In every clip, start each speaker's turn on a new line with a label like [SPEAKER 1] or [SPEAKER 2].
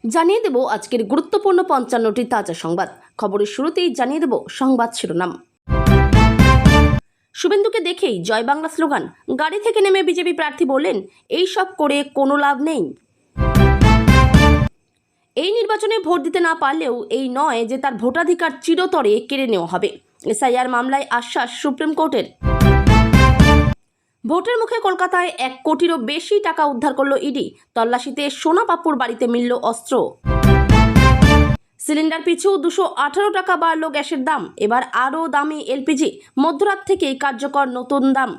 [SPEAKER 1] জানিয়ে দেব আজকের গুরুত্বপূর্ণ ৫৫টি তাজা সংবাদ। খবরের শুরুতেই জানিয়ে দেব সংবাদ শিরোনাম। শুভেন্দুকে দেখেই জয় বাংলা স্লোগান, গাড়ি থেকে নেমে বিজেপি প্রার্থী বললেন এই সব করে কোনো লাভ নেই। এই নির্বাচনে ভোট দিতে না পারলেও এই নয় যে তার ভোটাধিকার চিরতরে কেড়ে নেওয়া হবে। এসআইআর মামলায় আশ্বাস সুপ্রিম কোর্টের। ভোটের মুখে কলকাতায় ১ কোটিরও বেশি টাকা উদ্ধার করল ইডি। তল্লাশিতে সোনা পাপ্পুর বাড়িতে মিলল অস্ত্র। সিলিন্ডার পিছু ২১৮ টাকা বাড়ল গ্যাসের দাম। এবার আরও দামি এলপিজি। মধ্যরাত থেকেই কার্যকর নতুন দাম।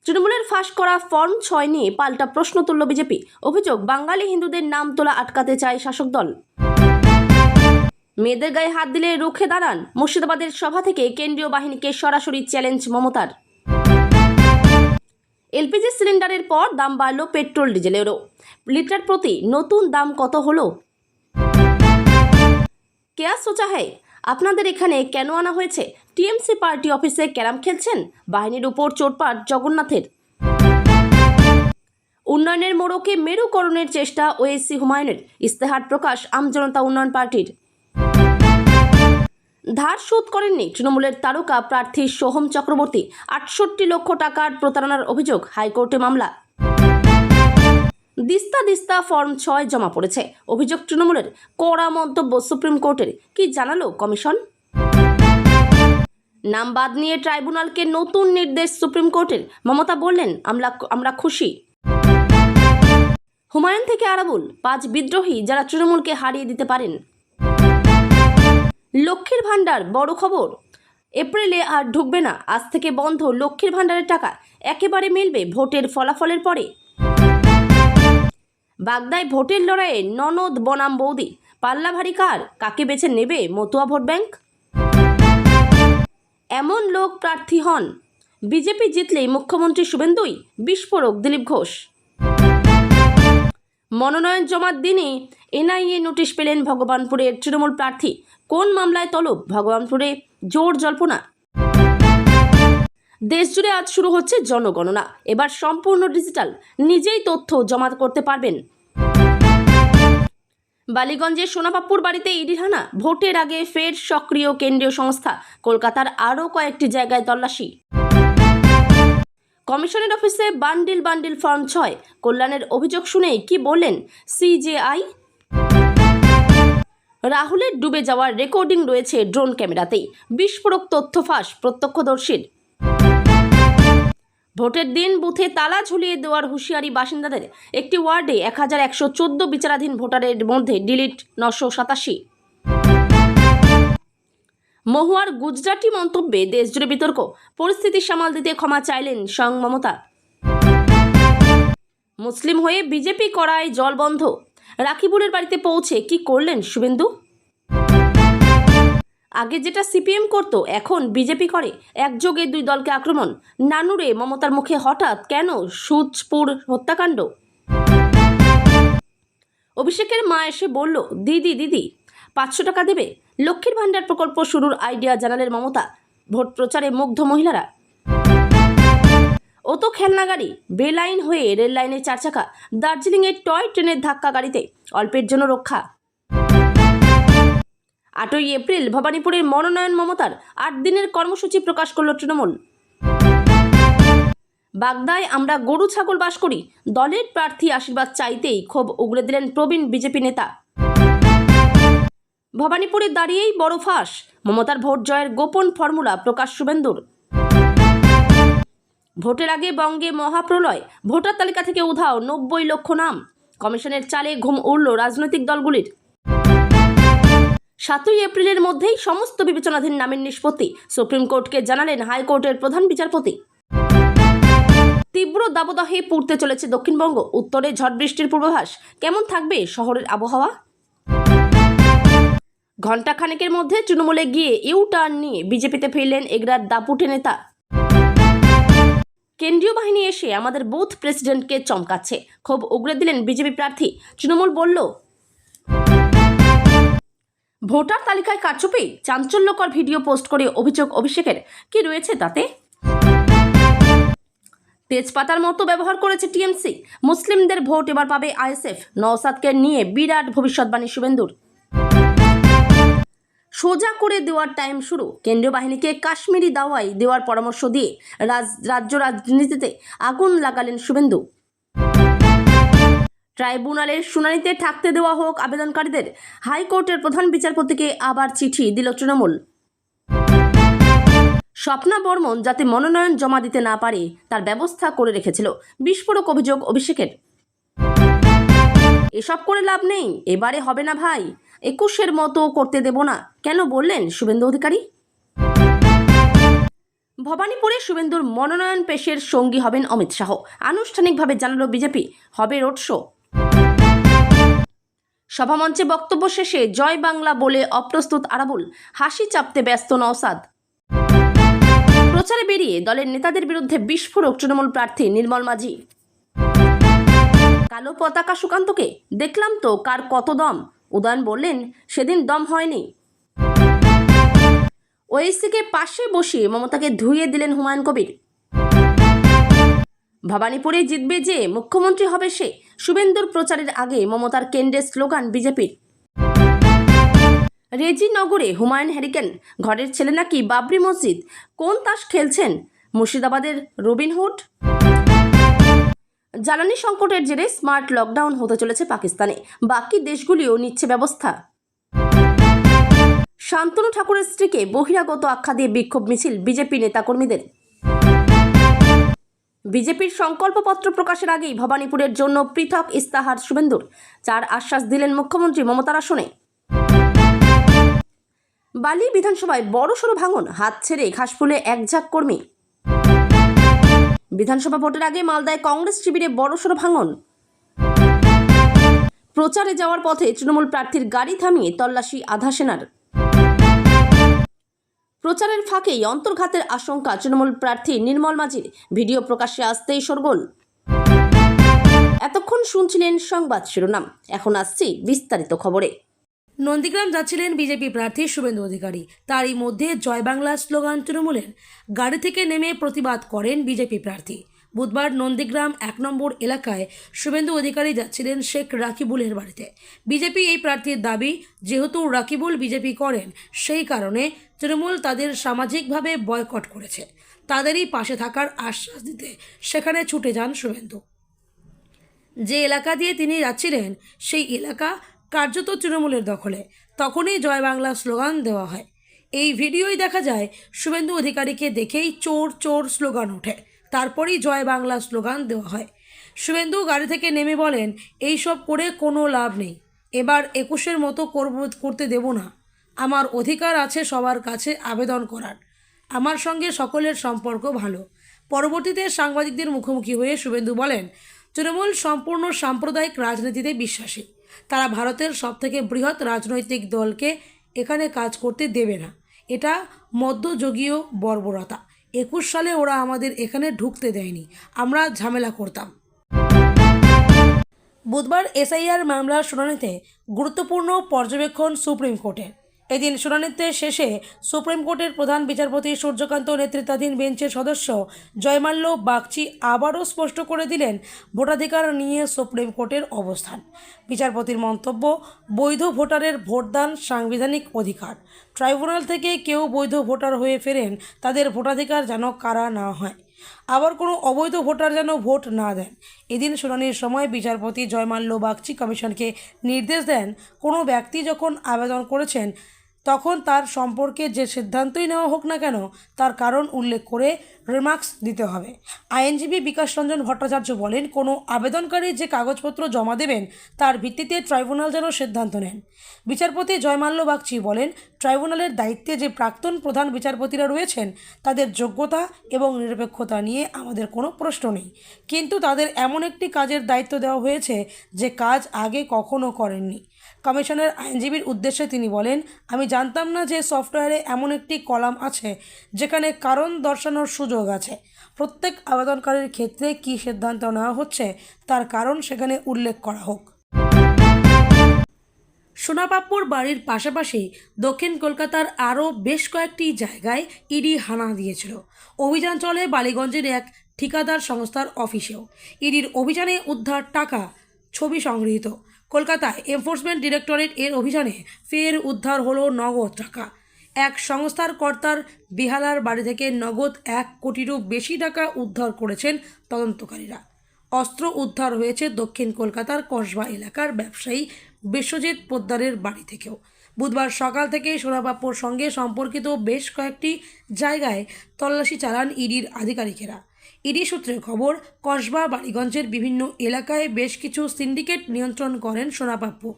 [SPEAKER 1] তৃণমূলের ফাঁস করা ফর্ম ৬ নিয়ে পাল্টা প্রশ্ন তুলল বিজেপি। অভিযোগ, বাঙালি হিন্দুদের নাম তোলা আটকাতে চায় শাসক দল। মেয়েদের গায়ে হাত দিলে রুখে দাঁড়ান। মুর্শিদাবাদের সভা থেকে কেন্দ্রীয় বাহিনীকে সরাসরি চ্যালেঞ্জ মমতার। এলপিজি সিলিন্ডারের পর দাম বাড়ল পেট্রোল ডিজেলেরও। লিটার প্রতি নতুন দাম কত হলো? কেয়া সোচা হ্যায়, আপনাদের এখানে কেন আনা হয়েছে? টিএমসি পার্টি অফিসে ক্যারাম খেলছেন? বাহিনীর উপর চোটপাট জগন্নাথের। উন্নয়নের মোড়কে মেরুকরণের চেষ্টা ওএসসি হুমায়ুনের। ইস্তেহার প্রকাশ আমজনতা উন্নয়ন পার্টির। ধার শোধ করেননি তৃণমূলের তারকা প্রার্থী সোহম চক্রবর্তী। ৬৮ লক্ষ টাকার প্রতারণার অভিযোগ, হাইকোর্টে মামলা। দিস্তা দিস্তা ফর্ম ৬ জমা পড়েছে। অভিযোগ তৃণমূলের। কড়া মন্তব্য সুপ্রিম কোর্টের। কি জানালো কমিশন? নাম বাদ নিয়ে ট্রাইব্যুনালকে নতুন নির্দেশ সুপ্রিম কোর্টের। মমতা বললেন আমরা খুশি। হুমায়ুন থেকে আরাবুল, ৫ বিদ্রোহী যারা তৃণমূলকে হারিয়ে দিতে পারেন। লক্ষ্মীর ভাণ্ডার বড় খবর। এপ্রিলে আর ঢুকবে না। আজ থেকে বন্ধ লক্ষ্মীর ভাণ্ডারের টাকা। একেবারে মিলবে ভোটের ফলাফলের পরে। বাগদায় ভোটের লড়াইয়ে ননদ বনাম বৌদি। পাল্লা ভারী কার? কাকে বেছে নেবে মতুয়া ভোট ব্যাংক? এমন লোক প্রার্থী হন। বিজেপি জিতলেই মুখ্যমন্ত্রী শুভেন্দুই। বিস্ফোরক দিলীপ ঘোষ। মনোনয়ন জমার দিনই এনআইএ নোটিশ পেলেন ভগবানপুরের তৃণমূল প্রার্থী। কোন মামলায় তলব? ভগবানপুরে জোর জল্পনা। দেশজুড়ে আজ শুরু হচ্ছে জনগণনা। এবার সম্পূর্ণ ডিজিটাল। নিজেই তথ্য জমা করতে পারবেন। বালিগঞ্জে সোনাপাপ্পুর বাড়িতে ইডির হানা। ভোটের আগে ফের সক্রিয় কেন্দ্রীয় সংস্থা। কলকাতার আরও কয়েকটি জায়গায় তল্লাশি। কমিশনের অফিসে বান্ডিল বান্ডিল ফর্ম ৬। কল্যাণের অভিযোগ শুনেই কি বললেন সিজেআই? রাহুলের ডুবে যাওয়ার রেকর্ডিং রয়েছে ড্রোন ক্যামেরাতেই। বিস্ফোরক তথ্য ফাঁস প্রত্যক্ষদর্শীর। ভোটের দিন বুথে তালা ঝুলিয়ে দেওয়ার হুঁশিয়ারি বাসিন্দাদের। একটি ওয়ার্ডে ১১১৪ বিচারাধীন ভোটারের মধ্যে ডিলিট ৯৮৭। মহুয়ার গুজরাটি মন্তব্যে দেশজুড়ে বিতর্ক। পরিস্থিতি সামাল দিতে ক্ষমা চাইলেন স্বয়ং মমতা। মুসলিম হয়ে বিজেপি করায় জল বন্ধ। রাখিবুলের বাড়িতে পৌঁছে কি করলেন শুভেন্দু? আগে যেটা সিপিএম করত এখন বিজেপি করে। একযোগে দুই দলকে আক্রমণ। নানুরে মমতার মুখে হঠাৎ কেন সুচপুর হত্যাকাণ্ড? অভিষেকের মা এসে বলল, দিদি দিদি ৫০০ টাকা দেবে। লক্ষ্মীর ভাণ্ডার প্রকল্প শুরুর আইডিয়া জানালেন মমতা। ভোট প্রচারে মুগ্ধ মহিলারা। ও তো খেলনা গাড়ি। বেলাইন হয়ে রেল লাইনে ৪ চাকা। দার্জিলিংয়ে টয় ট্রেনের ধাক্কা গাড়িতে। অল্পের জন্য রক্ষা। ৮ই এপ্রিল ভবানীপুরের মনোনয়ন মমতার। ৮ দিনের কর্মসূচি প্রকাশ করল তৃণমূল। বাগদায় আমরা গরু ছাগল বাস করি। দলের প্রার্থী আশীর্বাদ চাইতেই ক্ষোভ উগরে দিলেন প্রবীণ বিজেপি নেতা। ভবানীপুরে দাঁড়িয়েই বড় ফাঁস। মমতার ভোট জয়ের গোপন ফর্মুলা প্রকাশ শুভেন্দুর। ভোটের আগে বঙ্গে মহাপ্রলয়। ভোটার তালিকা থেকে উধাও ৯০ লক্ষ নাম। কমিশনের চালে ঘুম উড়ল রাজনৈতিক দলগুলির। ৭ই এপ্রিলের মধ্যেই সমস্ত বিবেচনাধীন নামের নিষ্পত্তি। সুপ্রিম কোর্টকে জানালেন হাইকোর্টের প্রধান বিচারপতি। তীব্র দাবদাহে পুড়তে চলেছে দক্ষিণবঙ্গ। উত্তরে ঝড় বৃষ্টির পূর্বাভাস। কেমন থাকবে শহরের আবহাওয়া? ঘণ্টাখানেকের মধ্যে তৃণমূলে গিয়ে ইউ টার্ন নিয়ে বিজেপিতে ফিরলেন এগরার দাপুটে নেতা। কেন্দ্রীয় বাহিনী এসে আমাদের বুথ প্রেসিডেন্টকে চমকাচ্ছে। ক্ষোভ উগরে দিলেন বিজেপি প্রার্থী। তৃণমূল বলল, ভোটার তালিকায় কারচুপি। চাঞ্চল্যকর ভিডিও পোস্ট করে অভিযোগ অভিষেকের। কি রয়েছে তাতে? তেজপাতার মতো ব্যবহার করেছে টিএমসি, মুসলিমদের ভোট এবার পাবে আইএসএফ, নওশাদকে নিয়ে বিরাট ভবিষ্যৎবাণী শুভেন্দুর। সোজা করে দেওয়ার টাইম শুরু, কেন্দ্রীয় বাহিনীকে কাশ্মীরি দাওয়াই দেওয়ার পরামর্শ দিয়ে রাজ্য রাজনীতিতে আগুন লাগালেন শুভেন্দু। ট্রাইব্যুনালের শুনানিতে থাকতে দেওয়া হোক আবেদনকারীদের, হাইকোর্টের প্রধান বিচারপতিকে আবার চিঠি দিল তৃণমূল। স্বপ্না বর্মন যাতে মনোনয়ন জমা দিতে না পারে তার ব্যবস্থা করে রেখেছিল, বিস্ফোরক অভিযোগ অভিষেকের। এসব করে লাভ নেই, এবারে হবে না ভাই, 21-এর মতো করতে দেব না, কেন বললেন শুভেন্দু অধিকারী। ভবানীপুরে শুভেন্দুর মনোনয়ন পেশের সঙ্গী হবেন অমিত শাহ, আনুষ্ঠানিকভাবে জানালো বিজেপি, হবে রোড শো। সভামঞ্চে বক্তব্য শেষে জয় বাংলা বলে অপ্রস্তুত আরাবুল, হাসি চাপতে ব্যস্ত নওশাদ। প্রচারে বেরিয়ে দলের নেতাদের বিরুদ্ধে বিস্ফোরক তৃণমূল প্রার্থী নির্মল মাঝি। কালো পতাকা সুকান্তকে দেখলাম তো কার কত দম, উদয়ন বললেন সেদিন দম হয়নি। ওএসসিকে পাশে বসিয়ে মমতাকে ধুইয়ে দিলেন হুমায়ুন কবির। ভবানীপুরে জিতবে যে মুখ্যমন্ত্রী হবে সে, শুভেন্দুর প্রচারের আগে মমতার কেন্দ্রের স্লোগান বিজেপির। রেজিনগরে হুমায়ুন হ্যারিকেন, ঘরের ছেলে নাকি বাবরি মসজিদ, কোন তাস খেলছেন মুর্শিদাবাদের রবিনহুড। জ্বালানি সংকটের জেরে স্মার্ট লকডাউন হতে চলেছে পাকিস্তানে, বাকি দেশগুলিও নিচ্ছে ব্যবস্থা। শান্তনু ঠাকুরের স্ত্রীকে বহিরাগত আখ্যা দিয়ে বিক্ষোভ মিছিল বিজেপি নেতাকর্মীদের। বিজেপির সংকল্পপত্র প্রকাশের আগেই ভবানীপুরের জন্য পৃথক ইস্তাহার শুভেন্দুর, 4 আশ্বাস দিলেন মুখ্যমন্ত্রী মমতার আসনে। বালি বিধানসভায় বড়সড় ভাঙন, হাত ছেড়ে ঘাসফুলে একঝাঁক কর্মী। বিধানসভা ভোটের আগে মালদায় কংগ্রেস শিবিরে বড়সড় ভাঙন। প্রচারে যাওয়ার পথে তৃণমূল প্রার্থীর গাড়ি থামিয়ে তল্লাশি আধা সেনার। প্রচারের ফাঁকেই অন্তর্ঘাতের আশঙ্কা তৃণমূল প্রার্থী নির্মল মাঝির, ভিডিও প্রকাশ্যে আসতেই শোরগোল। এতক্ষণ শুনছিলেন সংবাদ শিরোনাম, এখন আসছি বিস্তারিত খবরে।
[SPEAKER 2] নন্দীগ্রাম যাচ্ছিলেন বিজেপি প্রার্থী শুভেন্দু অধিকারী, তারই মধ্যে জয় বাংলা স্লোগান তৃণমূলের, গাড়ি থেকে নেমে প্রতিবাদ করেন বিজেপি প্রার্থী। বুধবার নন্দীগ্রাম 1 নম্বর এলাকায় শুভেন্দু অধিকারী যাচ্ছিলেন শেখ রাকিবুলের বাড়িতে। বিজেপি এই প্রার্থীর দাবি, যেহেতু রাকিবুল বিজেপি করেন সেই কারণে তৃণমূল তাদের সামাজিকভাবে বয়কট করেছে, তাদেরই পাশে থাকার আশ্বাস দিতে সেখানে ছুটে যান শুভেন্দু। যে এলাকা দিয়ে তিনি যাচ্ছিলেন সেই এলাকা কার্যত তৃণমূলের দখলে, তখনই জয় বাংলা স্লোগান দেওয়া হয়। এই ভিডিওই দেখা যায় শুভেন্দু অধিকারীকে দেখেই চোর চোর স্লোগান ওঠে, তারপরেই জয় বাংলা স্লোগান দেওয়া হয়। শুভেন্দু গাড়ি থেকে নেমে বলেন, এই সব করে কোনো লাভ নেই, এবার 21-এর মতো করতে দেব না, আমার অধিকার আছে সবার কাছে আবেদন করার, আমার সঙ্গে সকলের সম্পর্ক ভালো। পরবর্তীতে সাংবাদিকদের মুখোমুখি হয়ে শুভেন্দু বলেন, তৃণমূল সম্পূর্ণ সাম্প্রদায়িক রাজনীতিতে বিশ্বাসী, তারা ভারতের সবথেকে বৃহৎ রাজনৈতিক দলকে এখানে কাজ করতে দেবে না, এটা মধ্যযুগীয় বর্বরতা। 21 সালে ওরা আমাদের এখানে ঢুকতে দেয়নি, আমরা ঝামেলা করতাম। বুধবার এসআইআর মামলার শুনানিতে গুরুত্বপূর্ণ পর্যবেক্ষণ সুপ্রিম কোর্টের। এদিন শুনানিতে শেষে সুপ্রিম কোর্টের প্রধান বিচারপতি সূর্যকান্ত নেতৃত্বাধীন বেঞ্চের সদস্য জয়মাল্য বাগচি আবারও স্পষ্ট করে দিলেন ভোটাধিকার নিয়ে সুপ্রিম কোর্টের অবস্থান। বিচারপতির মন্তব্য, বৈধ ভোটারের ভোটদান সাংবিধানিক অধিকার, ট্রাইব্যুনাল থেকে কেউ বৈধ ভোটার হয়ে ফেরেন তাদের ভোটাধিকার যেন কারা না হয়, আবার কোনো অবৈধ ভোটার যেন ভোট না দেন। এদিন শুনানির সময় বিচারপতি জয়মাল্য বাগচি কমিশনকে নির্দেশ দেন, কোনো ব্যক্তি যখন আবেদন করেছেন তখন তার সম্পর্কে যে সিদ্ধান্তই নেওয়া হোক না কেন তার কারণ উল্লেখ করে রিমার্কস দিতে হবে। আইনজীবী বিকাশ রঞ্জন ভট্টাচার্য বলেন, কোনো আবেদনকারী যে কাগজপত্র জমা দেবেন তার ভিত্তিতে ট্রাইব্যুনাল যেন সিদ্ধান্ত নেন। বিচারপতি জয়মাল্য বাগচি বলেন, ট্রাইব্যুনালের দায়িত্বে যে প্রাক্তন প্রধান বিচারপতিরা রয়েছেন তাদের যোগ্যতা এবং নিরপেক্ষতা নিয়ে আমাদের কোনো প্রশ্ন নেই, কিন্তু তাদের এমন একটি কাজের দায়িত্ব দেওয়া হয়েছে যে কাজ আগে কখনো করেননি। কমিশনের আইনজীবীর উদ্দেশ্যে তিনি বলেন, আমি জানতাম না যে সফটওয়্যারে এমন একটি কলাম আছে যেখানে কারণ দর্শানোর সুযোগ আছে। প্রত্যেক আবেদনকারীর ক্ষেত্রে কী সিদ্ধান্ত নেওয়া হচ্ছে তার কারণ সেখানে উল্লেখ করা হোক। সোনাপাপ্পুর বাড়ির পাশাপাশি দক্ষিণ কলকাতার আরও বেশ কয়েকটি জায়গায় ইডি হানা দিয়েছিল। অভিযান চলে বালিগঞ্জের এক ঠিকাদার সংস্থার অফিসেও। ইডির অভিযানে উদ্ধার টাকা, ছবি সংগৃহীত। কলকাতায় এনফোর্সমেন্ট ডিরেক্টরেট এর অভিযানে ফের উদ্ধার হলো নগদ টাকা। এক সংস্থার কর্তার বেহালার বাড়ি থেকে নগদ 1 কোটিরও বেশি টাকা উদ্ধার করেছেন তদন্তকারীরা। অস্ত্র উদ্ধার হয়েছে দক্ষিণ কলকাতার কসবা এলাকার ব্যবসায়ী বিশ্বজিৎ পোদ্দারের বাড়ি থেকেও। বুধবার সকাল থেকে সোনাপাপ্পুর সঙ্গে সম্পর্কিত বেশ কয়েকটি জায়গায় তল্লাশি চালান ইডির আধিকারিকেরা। ইডি সূত্রে খবর, কসবা বাড়িগঞ্জের বিভিন্ন এলাকায় বেশ কিছু সিন্ডিকেট নিয়ন্ত্রণ করেন সোনাপাপ্পু।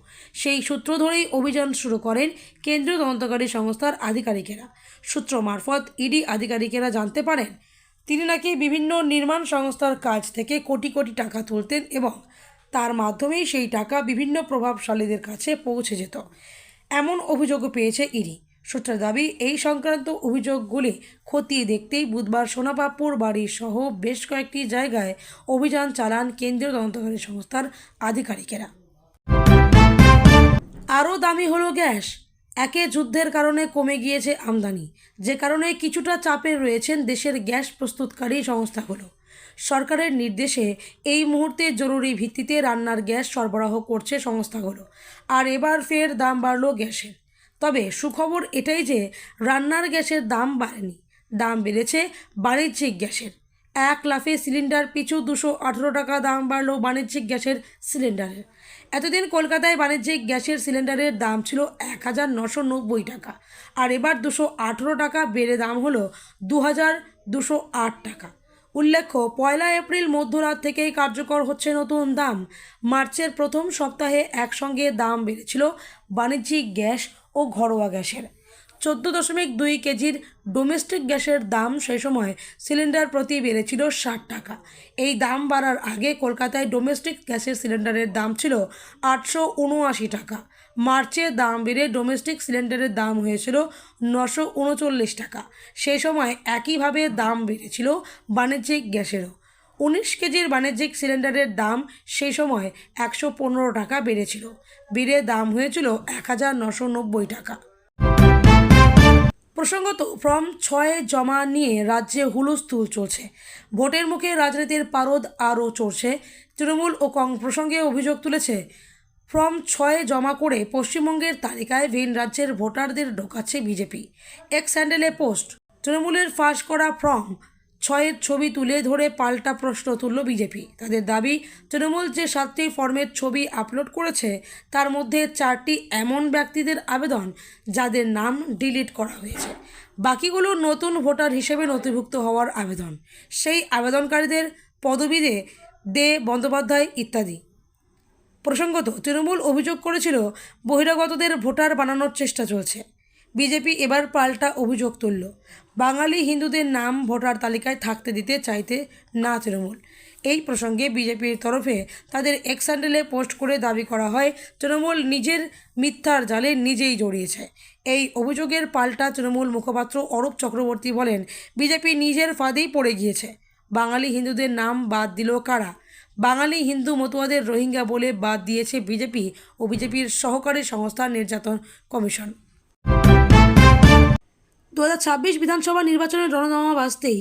[SPEAKER 2] সেই সূত্র ধরেই অভিযান শুরু করেন কেন্দ্রীয় তদন্তকারী সংস্থার আধিকারিকেরা। সূত্র মারফত ইডি আধিকারিকেরা জানতে পারেন, তিনি নাকি বিভিন্ন নির্মাণ সংস্থার কাছ থেকে কোটি কোটি টাকা তুলতেন এবং তার মাধ্যমেই সেই টাকা বিভিন্ন প্রভাবশালীদের কাছে পৌঁছে যেত, এমন অভিযোগও পেয়েছে ইডি। সূত্রের দাবি, এই সংক্রান্ত অভিযোগগুলি খতিয়ে দেখতেই বুধবার সোনাপাপ্পুর বাড়ি সহ বেশ কয়েকটি জায়গায় অভিযান চালান কেন্দ্রীয় তদন্তকারী সংস্থার আধিকারিকেরা। আরও দামি হলো গ্যাস। একে যুদ্ধের কারণে কমে গিয়েছে আমদানি, যে কারণে কিছুটা চাপে রয়েছেন দেশের গ্যাস প্রস্তুতকারী সংস্থাগুলো। সরকারের নির্দেশে এই মুহূর্তে জরুরি ভিত্তিতে রান্নার গ্যাস সরবরাহ করছে সংস্থাগুলো। আর এবার ফের দাম বাড়ল গ্যাসের। তবে সুখবর এটাই যে রান্নার গ্যাসের দাম বাড়েনি, দাম বেড়েছে বাণিজ্যিক গ্যাসের। 1 লাফে সিলিন্ডার পিছু 218 টাকা দাম বাড়ল বাণিজ্যিক গ্যাসের সিলিন্ডারের। এতদিন কলকাতায় বাণিজ্যিক গ্যাসের সিলিন্ডারের দাম ছিল 1990 টাকা, আর এবার 218 টাকা বেড়ে দাম হলো 2208 টাকা। উল্লেখ্য, 1 এপ্রিল মধ্যরাত থেকেই কার্যকর হচ্ছে নতুন দাম। মার্চের প্রথম সপ্তাহে একসঙ্গে দাম বেড়েছিল বাণিজ্যিক গ্যাস ও ঘরোয়া গ্যাসের। 14.2 কেজির ডোমেস্টিক গ্যাসের দাম সেই সময় সিলিন্ডার প্রতি বেড়েছিল 60 টাকা। এই দাম বাড়ার আগে কলকাতায় ডোমেস্টিক গ্যাসের সিলিন্ডারের দাম ছিল 879 টাকা। মার্চে দাম বেড়ে ডোমেস্টিক সিলিন্ডারের দাম হয়েছিল 939 টাকা। সেই সময় একইভাবে দাম বেড়েছিল বাণিজ্যিক গ্যাসেরও। 19 কেজির বাণিজ্যিক সিলিন্ডারের দাম সেই সময় 115 টাকা বেড়েছিল, বেড়ে দাম হয়েছিল 1990 টাকা। প্রসঙ্গত, ফর্ম 6 জমা নিয়ে রাজ্যে হুলস্থুল চলছে। ভোটের মুখে রাজনীতির পারদ আরও চড়ছে। তৃণমূল ও প্রসঙ্গে অভিযোগ তুলেছে, ফর্ম 6 জমা করে পশ্চিমবঙ্গের তালিকায় ভিন রাজ্যের ভোটারদের ঢোকাচ্ছে বিজেপি। এক্স হ্যান্ডেলে পোস্ট, তৃণমূলের ফাঁস করা ফর্ম 6 ছবি তুলে ধরে পাল্টা প্রশ্ন তুলল বিজেপি। তাদের দাবি, তৃণমূল যে 7টি ফর্মের ছবি আপলোড করেছে তার মধ্যে 4টি এমন ব্যক্তিদের আবেদন যাদের নাম ডিলিট করা হয়েছে, বাকিগুলো নতুন ভোটার হিসেবে নথিভুক্ত হওয়ার আবেদন। সেই আবেদনকারীদের পদবি দে বন্দ্যোপাধ্যায় ইত্যাদি। প্রসঙ্গত, তৃণমূল অভিযোগ করেছিল বহিরাগতদের ভোটার বানানোর চেষ্টা চলছে। বিজেপি এবার পাল্টা অভিযোগ তুলল, বাঙালি হিন্দুদের নাম ভোটার তালিকায় থাকতে দিতে চাইতে না তৃণমূল। এই প্রসঙ্গে বিজেপির তরফে তাদের এক্স হ্যান্ডেলে পোস্ট করে দাবি করা হয়, তৃণমূল নিজের মিথ্যার জালে নিজেই জড়িয়েছে। এই অভিযোগের পাল্টা তৃণমূল মুখপাত্র অরূপ চক্রবর্তী বলেন, বিজেপি নিজের ফাঁদেই পড়ে গিয়েছে। বাঙালি হিন্দুদের নাম বাদ দিল কারা? বাঙালি হিন্দু মতুয়াদের রোহিঙ্গা বলে বাদ দিয়েছে বিজেপি ও বিজেপির সহকারী সংস্থা নির্যাতন কমিশন। 2026 বিধানসভা নির্বাচনের রণদামা বাজতেই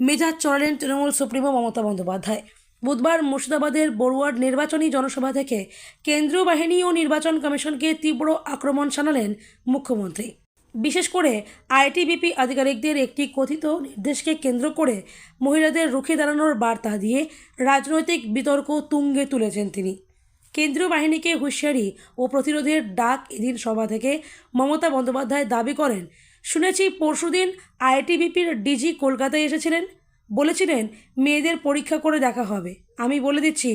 [SPEAKER 2] মেজাজ চড়ালেন তৃণমূল সুপ্রিমো মমতা বন্দ্যোপাধ্যায়। বুধবার মুর্শিদাবাদের বড়ুয়ার নির্বাচনী জনসভা থেকে কেন্দ্রীয় বাহিনী ও নির্বাচন কমিশনকে তীব্র আক্রমণ শানালেন মুখ্যমন্ত্রী। বিশেষ করে আইটিবিপি আধিকারিকদের একটি কথিত নির্দেশকে কেন্দ্র করে মহিলাদের রুখে দাঁড়ানোর বার্তা দিয়ে রাজনৈতিক বিতর্ক তুঙ্গে তুলেছেন তিনি। কেন্দ্রীয় বাহিনীকে হুঁশিয়ারি ও প্রতিরোধের ডাক এদিন সভা থেকে মমতা বন্দ্যোপাধ্যায় দাবি করেন, শুনেছি পরশুদিন আইটিবিপির ডিজি কলকাতায় এসেছিলেন, বলেছিলেন মেয়েদের পরীক্ষা করে দেখা হবে। আমি বলে দিচ্ছি,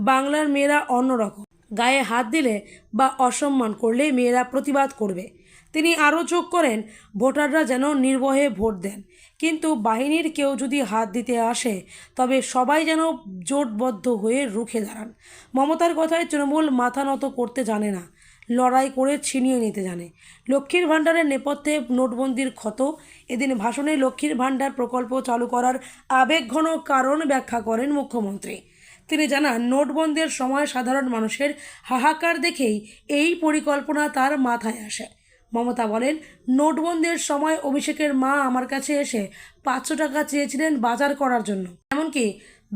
[SPEAKER 2] বাংলার মেয়েরা অন্যরকম, গায়ে হাত দিলে বা অসম্মান করলে মেয়েরা প্রতিবাদ করবে। তিনি আরও যোগ করেন, ভোটাররা যেন নির্ভয়ে ভোট দেন, কিন্তু বাহিনীর কেউ যদি হাত দিতে আসে তবে সবাই যেন জোটবদ্ধ হয়ে রুখে দাঁড়ান। মমতার কথায় তৃণমূল মাথা নত করতে জানে না, লড়াই করে ছিনিয়ে নিতে জানে। লক্ষ্মীর ভাণ্ডারের নেপথ্যে নোটবন্দির ক্ষত। এদিন ভাষণে লক্ষ্মীর ভাণ্ডার প্রকল্প চালু করার আবেগঘন কারণ ব্যাখ্যা করেন মুখ্যমন্ত্রী। তিনি জানান, নোটবন্দির সময় সাধারণ মানুষের হাহাকার দেখেই এই পরিকল্পনা তার মাথায় আসে। মমতা বলেন, নোটবন্দির সময় অভিষেকের মা আমার কাছে এসে 500 টাকা চেয়েছিলেন বাজার করার জন্য। এমনকি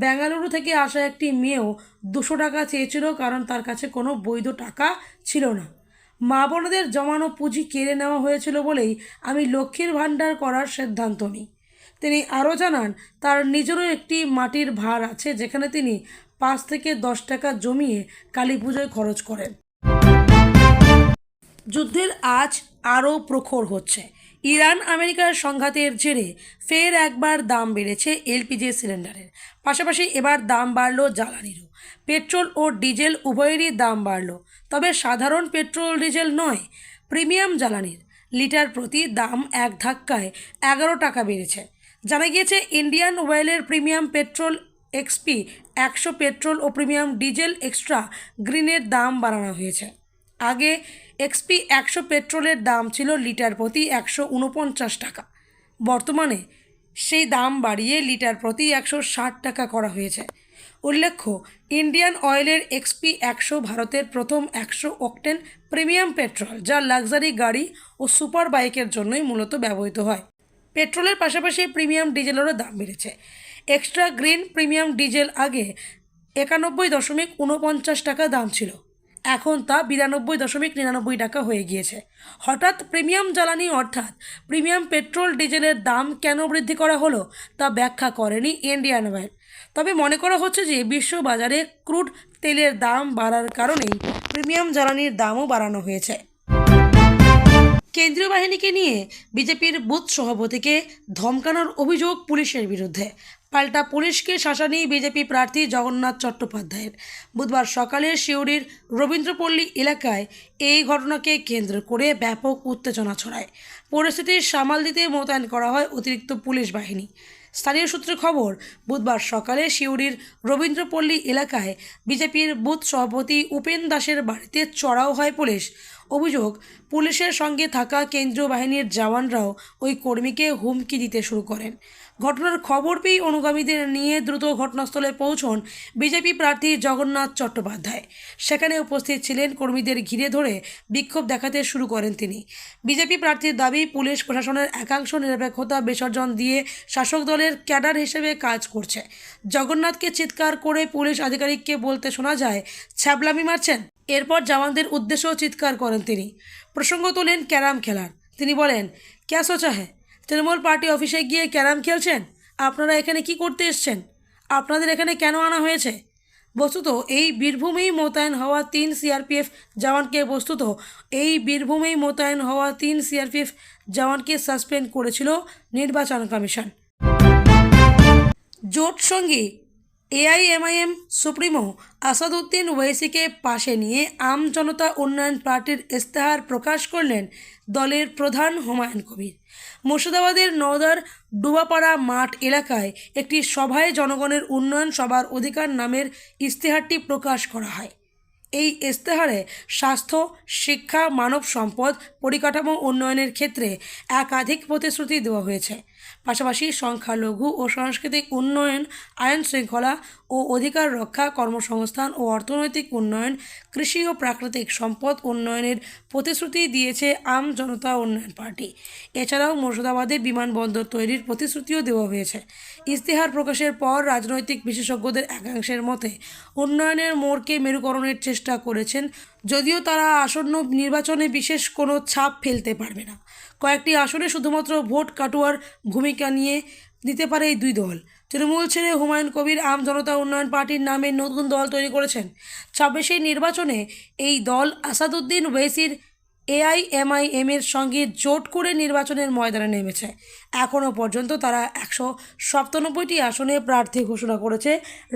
[SPEAKER 2] বেঙ্গালুরু থেকে আসা একটি মেয়েও 200 টাকা চেয়েছিল, কারণ তার কাছে কোনো বৈধ টাকা ছিল না। মা বোনদের জমানো পুঁজি কেড়ে নেওয়া হয়েছিল বলেই আমি লক্ষ্মীর ভাণ্ডার করার সিদ্ধান্ত নিই। তিনি আরও জানান, তার নিজেরও একটি মাটির ভাড় আছে, যেখানে তিনি 5 থেকে 10 টাকা জমিয়ে কালী পুজোয় খরচ করেন। যুদ্ধের আজ আরও প্রখর হচ্ছে। ইরান আমেরিকার সংঘাতের জেরে ফের একবার দাম বেড়েছে এলপিজি সিলিন্ডারের। পাশাপাশি এবার দাম বাড়ল জ্বালানিরও। পেট্রোল ও ডিজেল উভয়েরই দাম বাড়ল, তবে সাধারণ পেট্রোল ডিজেল নয়, প্রিমিয়াম জ্বালানির লিটার প্রতি দাম এক ধাক্কায় 11 টাকা বেড়েছে। জানা গিয়েছে, ইন্ডিয়ান অয়েলের প্রিমিয়াম পেট্রোল এক্সপি 100 পেট্রোল ও প্রিমিয়াম ডিজেল এক্সট্রা গ্রিনের দাম বাড়ানো হয়েছে। আগে এক্সপি 100 পেট্রোলের দাম ছিল লিটার প্রতি 149 টাকা। বর্তমানে সেই দাম বাড়িয়ে লিটার প্রতি 160 টাকা করা হয়েছে। উল্লেখ্য, ইন্ডিয়ান অয়েলের এক্সপি 100 ভারতের প্রথম 100 অকটেন প্রিমিয়াম পেট্রোল, যা লাক্সারি গাড়ি ও সুপার বাইকের জন্যই মূলত ব্যবহৃত হয়। পেট্রোলের পাশাপাশি প্রিমিয়াম ডিজেলেরও দাম বেড়েছে। এক্সট্রা গ্রিন প্রিমিয়াম ডিজেল আগে 91.49 টাকা দাম ছিল, এখন তা 92.99 টাকা হয়ে গিয়েছে। হঠাৎ প্রিমিয়াম জ্বালানি অর্থাৎ প্রিমিয়াম পেট্রোল ডিজেলের দাম কেন বৃদ্ধি করা হলো তা ব্যাখ্যা করেনি ইন্ডিয়ান অয়েল। তবে মনে করা হচ্ছে যে বিশ্ববাজারে ক্রুড তেলের দাম বাড়ার কারণেই প্রিমিয়াম জ্বালানির দামও বাড়ানো হয়েছে। কেন্দ্রীয় বাহিনীকে নিয়ে বিজেপির বুথ সভাপতিকে ধমকানোর অভিযোগ পুলিশের বিরুদ্ধে। পাল্টা পুলিশকে শাসানি বিজেপি প্রার্থী জগন্নাথ চট্টোপাধ্যায়ের। বুধবার সকালে সিউড়ির রবীন্দ্রপল্লী এলাকায় এই ঘটনাকে কেন্দ্র করে ব্যাপক উত্তেজনা ছড়ায়। পরিস্থিতি সামাল দিতে মোতায়েন করা হয় অতিরিক্ত পুলিশ বাহিনী। স্থানীয় সূত্রে খবর, বুধবার সকালে সিউড়ির রবীন্দ্রপল্লী এলাকায় বিজেপির বুথ সভাপতি উপেন দাসের বাড়িতে চড়াও হয় পুলিশ। অভিযোগ, পুলিশের সঙ্গে থাকা কেন্দ্রীয় বাহিনীর জওয়ানরাও ওই কর্মীকে হুমকি দিতে শুরু করেন। ঘটনার খবর পেয়ে অনুগামীদের নিয়ে দ্রুত ঘটনাস্থলে পৌঁছন বিজেপি প্রার্থী জগন্নাথ চট্টোপাধ্যায়। সেখানে উপস্থিত ছিলেন কর্মীদের ঘিরে ধরে বিক্ষোভ দেখাতে শুরু করেন তিনি। বিজেপি প্রার্থীর দাবি, পুলিশ প্রশাসনের একাংশ নিরপেক্ষতা বিসর্জন দিয়ে শাসক দলের ক্যাডার হিসেবে কাজ করছে। জগন্নাথকে চিৎকার করে পুলিশ আধিকারিককে বলতে শোনা যায়, ছ্যাবলামি মারছেন। এরপর জওয়ানদের উদ্দেশ্যেও চিৎকার করেন তিনি। প্রসঙ্গ তোলেন ক্যারাম খেলার। তিনি বলেন, ক্যা সোচা হ্যাঁ, তৃণমূল পার্টি অফিসে গিয়ে ক্যারাম খেলছেন? আপনারা এখানে কি করতে এসছেন? আপনাদের এখানে কেন আনা হয়েছে? বস্তুত এই বীরভূমেই মোতায়েন হওয়া 3 সিআরপিএফ জওয়ানকে সাসপেন্ড করেছিল নির্বাচন কমিশন। জোট সঙ্গী এআইএমআইএম সুপ্রিমো আসাদউদ্দিন ওয়েসিকে পাশে নিয়ে আম জনতা উন্নয়ন পার্টির ইস্তেহার প্রকাশ করলেন দলের প্রধান হুমায়ুন কবির। মুর্শিদাবাদের নওদার ডুবাপাড়া মাঠ এলাকায় একটি সভায় জনগণের উন্নয়ন সবার অধিকার নামের ইস্তেহারটি প্রকাশ করা হয়। এই ইস্তেহারে স্বাস্থ্য, শিক্ষা, মানব সম্পদ, পরিকাঠামো উন্নয়নের ক্ষেত্রে একাধিক প্রতিশ্রুতি দেওয়া হয়েছে। পাশাপাশি সংখ্যালঘু ও সাংস্কৃতিক উন্নয়ন, আইন শৃঙ্খলা ও অধিকার রক্ষা, কর্মসংস্থান ও অর্থনৈতিক উন্নয়ন, কৃষি ও প্রাকৃতিক সম্পদ উন্নয়নের প্রতিশ্রুতি দিয়েছে আম জনতা উন্নয়ন পার্টি। এছাড়াও মুর্শিদাবাদে বিমানবন্দর তৈরির প্রতিশ্রুতিও দেওয়া হয়েছে। ইস্তেহার প্রকাশের পর রাজনৈতিক বিশেষজ্ঞদের একাংশের মতে উন্নয়নের মোড়কে মেরুকরণের চেষ্টা করেছেন, যদিও তারা আসন্ন নির্বাচনে বিশেষ কোনো ছাপ ফেলতে পারবে না। কয়েকটি আসনে শুধুমাত্র ভোট কাটুয়ার ভূমিকা নিতে পারে এই দুই দল। তৃণমূল ছেড়ে হুমায়ুন কবির আম জনতা উন্নয়ন পার্টির নামে নতুন দল তৈরি করেছেন। 26 নির্বাচনে এই দল আসাদউদ্দিন ওয়েসির এআইএমআইএমের সঙ্গে জোট করে নির্বাচনের ময়দানে নেমেছে। এখনও পর্যন্ত তারা 197টি আসনে প্রার্থী ঘোষণা করেছে।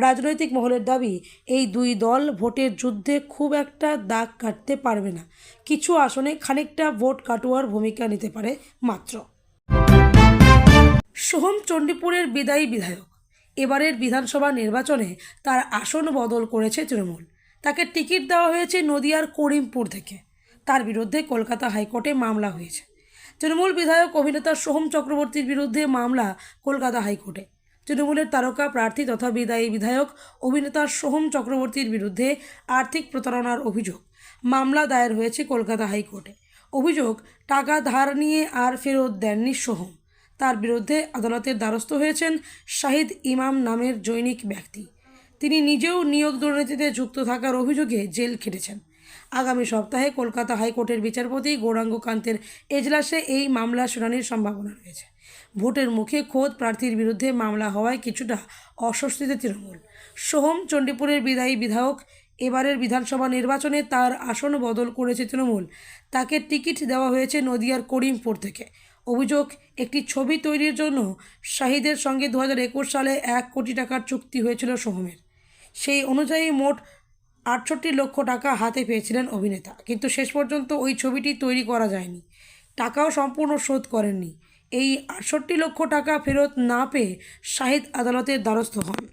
[SPEAKER 2] রাজনৈতিক মহলের দাবি, এই দুই দল ভোটের যুদ্ধে খুব একটা দাগ কাটতে পারবে না, কিছু আসনে খানিকটা ভোট কাটুয়ার ভূমিকা নিতে পারে মাত্র। সোহম চণ্ডীপুরের বিদায়ী বিধায়ক। এবারের বিধানসভা নির্বাচনে তার আসন বদল করেছে তৃণমূল। তাকে টিকিট দেওয়া হয়েছে নদিয়ার করিমপুর থেকে। তার বিরুদ্ধে কলকাতা হাইকোর্টে মামলা হয়েছে। তৃণমূল বিধায়ক অভিনেতা সোহম চক্রবর্তীর বিরুদ্ধে মামলা কলকাতা হাইকোর্টে। তৃণমূলের তারকা প্রার্থী তথা বিদায়ী বিধায়ক অভিনেতা সোহম চক্রবর্তীর বিরুদ্ধে আর্থিক প্রতারণার অভিযোগ মামলা দায়ের হয়েছে কলকাতা হাইকোর্টে। অভিযোগ, টাকা ধার নিয়ে আর ফেরত দেননি সোহম। তার বিরুদ্ধে আদালতের দ্বারস্থ হয়েছেন শাহিদ ইমাম নামের জনৈক ব্যক্তি। তিনি নিজেও নিয়োগ দুর্নীতিতে যুক্ত থাকার অভিযোগে জেল খেটেছেন। আগামী সপ্তাহে কলকাতা হাইকোর্টের বিচারপতি গৌরাঙ্গ কান্তের এজলাসে এই মামলার শুনানির সম্ভাবনা রয়েছে। ভোটের মুখে খোদ প্রার্থীর বিরুদ্ধে মামলা হওয়ায় কিছুটা অস্বস্তিতে তৃণমূল। সোহম চণ্ডীপুরের বিদায়ী বিধায়ক। এবারের বিধানসভা নির্বাচনে তার আসন বদল করেছে তৃণমূল। তাকে টিকিট দেওয়া হয়েছে নদিয়ার করিমপুর থেকে। অভিযোগ, একটি ছবি তৈরির জন্য শাহিদের সঙ্গে 2021 সালে 1 কোটি টাকার চুক্তি হয়েছিল সোহমের। সেই অনুযায়ী মোট 68 লক্ষ টাকা হাতে পেয়েছিলেন অভিনেতা, কিন্তু শেষ পর্যন্ত ওই ছবিটি তৈরি করা যায়নি। টাকাও সম্পূর্ণ শোধ করেননি। এই 68 লক্ষ টাকা ফেরত না পেয়ে শাহিদ আদালতের দ্বারস্থ হন।